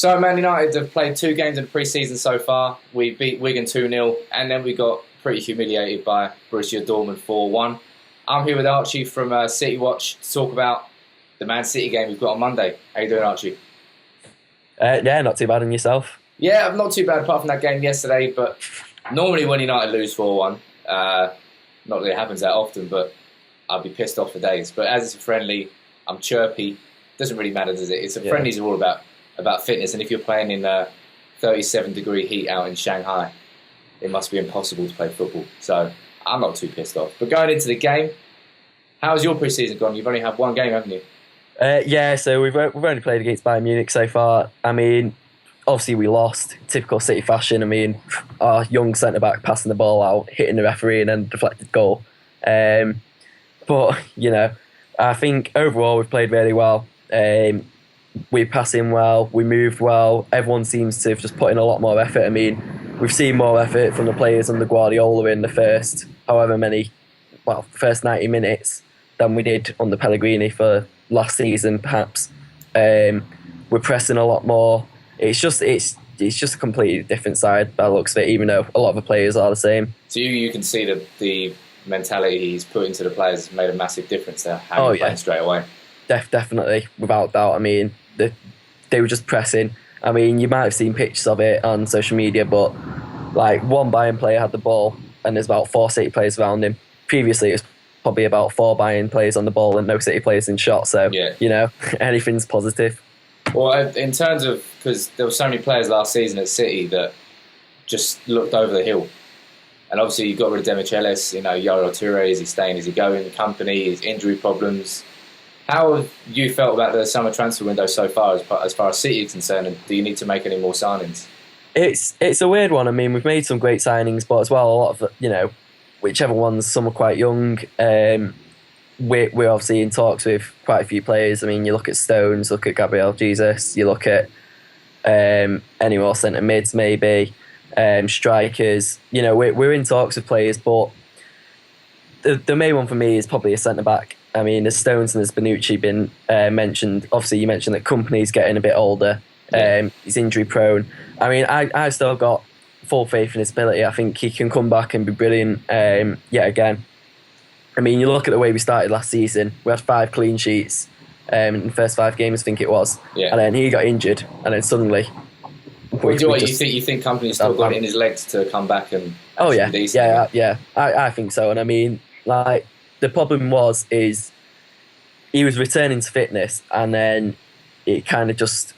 So Man United have played 2 games in the pre-season so far. We beat Wigan 2-0 and then we got pretty humiliated by Borussia Dortmund 4-1. I'm here with Archie from City Watch to talk about the Man City game we've got on Monday. How you doing, Archie? Yeah, not too bad on yourself. Yeah, I'm not too bad apart from that game yesterday, but normally when United lose 4-1, not that it happens that often, but I'll be pissed off for days. But as it's a friendly, I'm chirpy. Doesn't really matter, does it? Friendlies are all about fitness, and if you're playing in 37-degree heat out in Shanghai, it must be impossible to play football. So I'm not too pissed off. But going into the game, how's your pre-season gone? You've only had 1 game, haven't you? Yeah, so we've only played against Bayern Munich so far. I mean, obviously we lost, typical City fashion. I mean, our young centre-back passing the ball out, hitting the referee and then deflected goal. But, I think overall we've played really well. We're passing well, we moved well. Everyone seems to have just put in a lot more effort. I mean, we've seen more effort from the players under Guardiola in the first 90 minutes than we did under Pellegrini for last season, perhaps. We're pressing a lot more. It's just a completely different side by the looks of it, even though a lot of the players are the same. So you can see that the mentality he's put into the players has made a massive difference to how you're playing straight away. Definitely, without doubt. I mean, they were just pressing. I mean, you might have seen pictures of it on social media, but like one Bayern player had the ball and there's about 4 City players around him. Previously, it was probably about 4 Bayern players on the ball and no City players in shot. So, anything's positive. Well, in terms of, because there were so many players last season at City that just looked over the hill. And obviously you got rid of Demichelis, Yaya Toure, is he staying, is he going, the company, his injury problems. How have you felt about the summer transfer window so far as far as City is concerned, and do you need to make any more signings? It's a weird one. I mean, we've made some great signings, but as well, a lot of, whichever ones, some are quite young. We're obviously in talks with quite a few players. I mean, you look at Stones, look at Gabriel Jesus, you look at any more centre mids maybe, strikers. We're in talks with players, but the main one for me is probably a centre back. I mean, there's Stones and there's Bonucci been mentioned. Obviously, you mentioned that Kompany's getting a bit older. He's injury prone. I mean, I've still got full faith in his ability. I think he can come back and be brilliant yet again. I mean, you look at the way we started last season. We had 5 clean sheets in the first 5 games, I think it was. Yeah. And then he got injured, and then suddenly... You think Kompany's still got it in his legs to come back and... Yeah. I think so. And I mean, like, the problem is he was returning to fitness, and then it kind of just...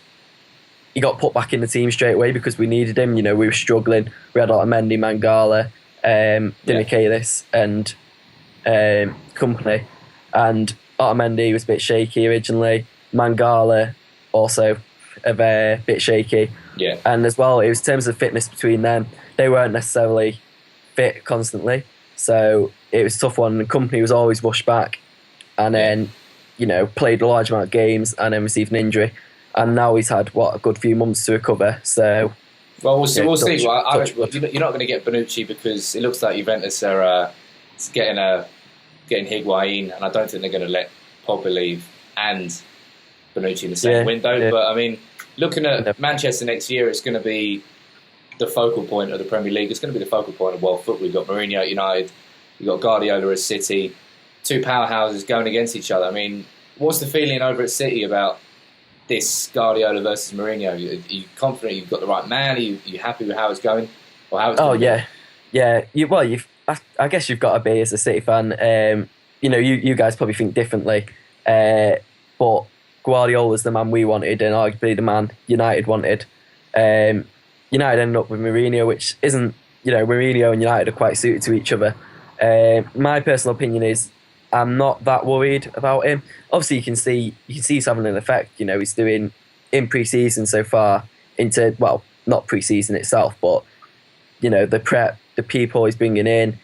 He got put back in the team straight away because we needed him. We were struggling. We had Otamendi, Mangala, Demichelis, and Kompany. And Otamendi was a bit shaky originally. Mangala also a bit shaky. Yeah. And as well, it was in terms of fitness between them. They weren't necessarily fit constantly, so it was a tough one. And Kompany was always rushed back, and then played a large amount of games and then received an injury. And now he's had, a good few months to recover. So, well, we'll see. You're not going to get Bonucci because it looks like Juventus are getting Higuain, and I don't think they're going to let Pogba leave and Bonucci in the same window. Yeah. But I mean, looking at Manchester next year, it's going to be the focal point of the Premier League. It's going to be the focal point of world football. You've got Mourinho at United, you've got Guardiola at City, 2 powerhouses going against each other. I mean, what's the feeling over at City about this Guardiola versus Mourinho? Are you confident you've got the right man? Are you happy with how it's going? Or how it's going? Yeah. I guess you've got to be as a City fan. You guys probably think differently, but Guardiola's the man we wanted, and arguably the man United wanted. United ended up with Mourinho, which isn't. Mourinho and United are quite suited to each other. My personal opinion is, I'm not that worried about him. Obviously, you can see he's having an effect. He's doing in pre-season so far into, not pre-season itself, but the prep, the people he's bringing in.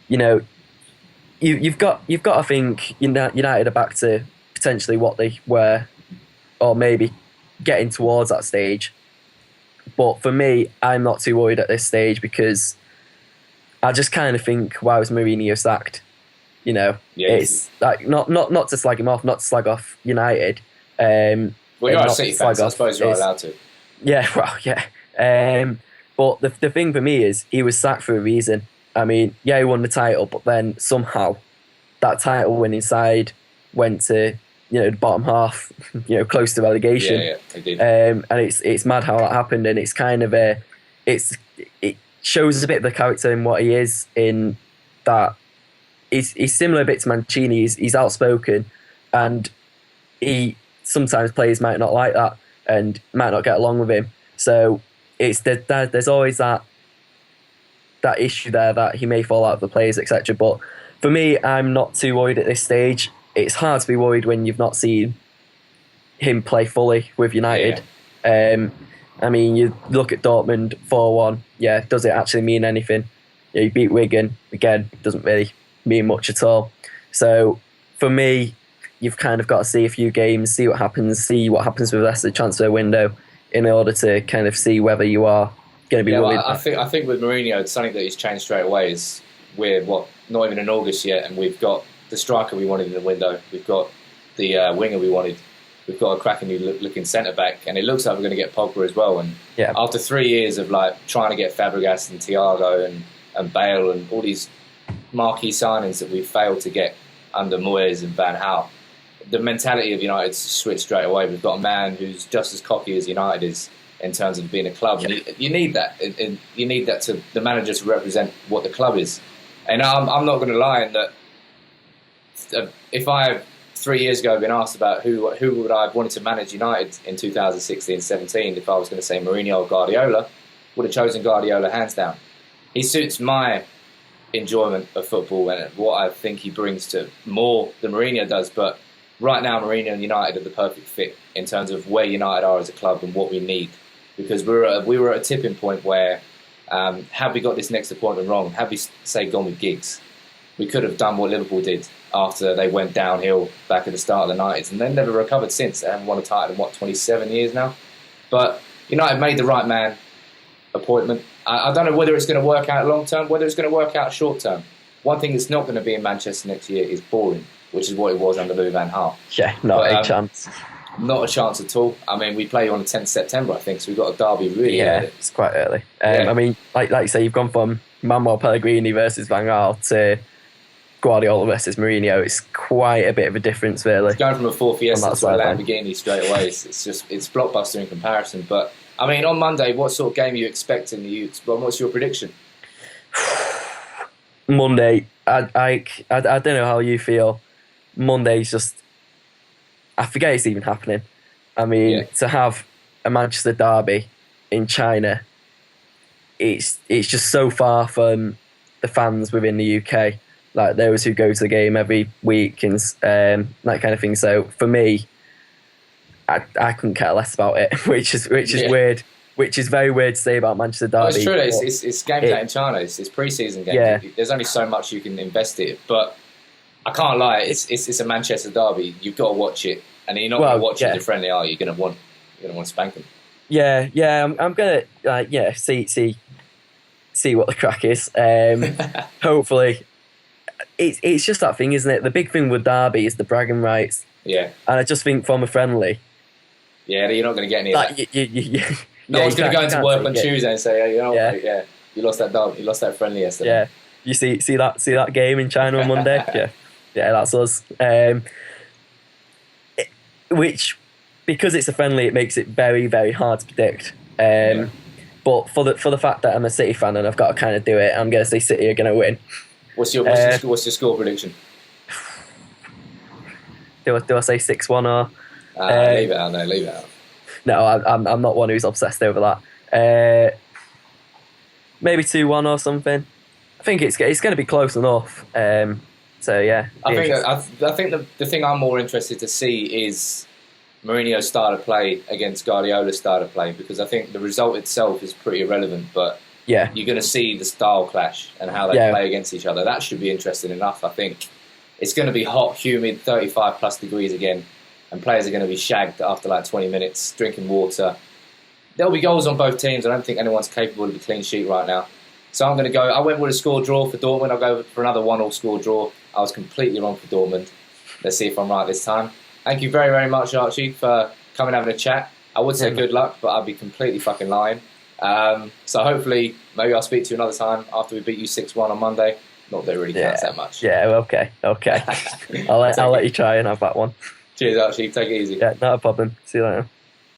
You've got to think United are back to potentially what they were, or maybe getting towards that stage. But for me, I'm not too worried at this stage because I just kind of think, why was Mourinho sacked? It's like not to slag him off, not to slag off United. Well, you're a City fan, so I suppose you're allowed to. Yeah, well, yeah. But the thing for me is he was sacked for a reason. I mean, yeah, he won the title, but then somehow that title winning side went to the bottom half, close to relegation. Yeah, they did. And it's mad how that happened, and it's kind of it shows a bit of the character in what he is, in that he's similar a bit to Mancini. He's outspoken, and he sometimes players might not like that and might not get along with him. So there's always that issue there that he may fall out of the players, etc. But for me, I'm not too worried at this stage. It's hard to be worried when you've not seen him play fully with United. Yeah. I mean, you look at Dortmund 4-1. Yeah, does it actually mean anything? Yeah, you beat Wigan again. Doesn't really mean much at all. So for me, you've kind of got to see a few games, see what happens with the rest of the transfer window, in order to kind of see whether you are going to be worried. Well, I think with Mourinho, something that he's changed straight away is we're not even in August yet, and we've got the striker we wanted in the window. We've got the winger we wanted. We've got a cracking new looking centre back, and it looks like we're going to get Pogba as well. And after 3 years of trying to get Fabregas and Thiago and Bale and all these marquee signings that we've failed to get under Moyes and Van Gaal, the mentality of United's switched straight away. We've got a man who's just as cocky as United is in terms of being a club. And you need that. And you need that to the manager to represent what the club is. And I'm not going to lie in that if I 3 years ago had been asked about who would I have wanted to manage United in 2016-17, if I was going to say Mourinho or Guardiola, would have chosen Guardiola hands down. He suits my enjoyment of football and what I think he brings to more than Mourinho does. But right now, Mourinho and United are the perfect fit in terms of where United are as a club and what we need. Because we were at a tipping point where, had we got this next appointment wrong, had we, say, gone with Giggs, we could have done what Liverpool did after they went downhill back at the start of the 90s, and then never recovered since. They haven't won a title in, 27 years now? But United made the right man appointment. I don't know whether it's going to work out long term, whether it's going to work out short term. One thing that's not going to be in Manchester next year is boring, which is what it was under Louis van Gaal. Yeah, not a chance. Not a chance at all. I mean, we play on the 10th of September, I think, so we've got a derby really early. It's quite early. I mean, like you say, you've gone from Manuel Pellegrini versus Van Gaal to Guardiola versus Mourinho. It's quite a bit of a difference, really. It's going from a Ford Fiesta to a Lamborghini straight away. It's blockbuster in comparison. But I mean, on Monday, what sort of game are you expecting? What's your prediction? Monday, I don't know how you feel. Monday's just, I forget it's even happening. I mean, to have a Manchester derby in China, it's just so far from the fans within the UK, like those who go to the game every week and that kind of thing. So for me, I couldn't care less about it, which is weird. Which is very weird to say about Manchester derby. Well, it's true. It's games out in China. It's pre-season games. Yeah. There's only so much you can invest in. But I can't lie. It's a Manchester derby. You've got to watch it, and you're not going to watch it as a friendly. Are you? You're going to want to spank them. Yeah. I'm gonna see what the crack is. Hopefully, it's just that thing, isn't it? The big thing with derby is the bragging rights. Yeah. And I just think from a friendly. Yeah, you're not going to get any of that. No one's going to go into work on Tuesday and say, you lost that derby, you lost that friendly yesterday. Yeah. You see that game in China on Monday? Yeah, that's us. Which, because it's a friendly, it makes it very, very hard to predict. But for the fact that I'm a City fan and I've got to kind of do it, I'm going to say City are going to win. What's your score prediction? Do I say 6-1 or? Leave it out. No, I'm not one who's obsessed over that. Maybe 2-1 or something. I think it's going to be close enough. So yeah. I think the thing I'm more interested to see is Mourinho's style of play against Guardiola's style of play, because I think the result itself is pretty irrelevant, but you're going to see the style clash and how they play against each other. That should be interesting enough. I think it's going to be hot, humid, 35 plus degrees again, and players are going to be shagged after 20 minutes, drinking water. There'll be goals on both teams. I don't think anyone's capable of a clean sheet right now. So I'm going to go. I went with a score draw for Dortmund. I'll go for another 1-1 score draw. I was completely wrong for Dortmund. Let's see if I'm right this time. Thank you very, very much, Archie, for coming and having a chat. I would say good luck, but I'd be completely fucking lying. So hopefully, maybe I'll speak to you another time after we beat you 6-1 on Monday. Not that it really counts that much. Yeah, okay. I'll let you try and have that one. Cheers, Archie. Take it easy. Yeah, not a problem. See you later.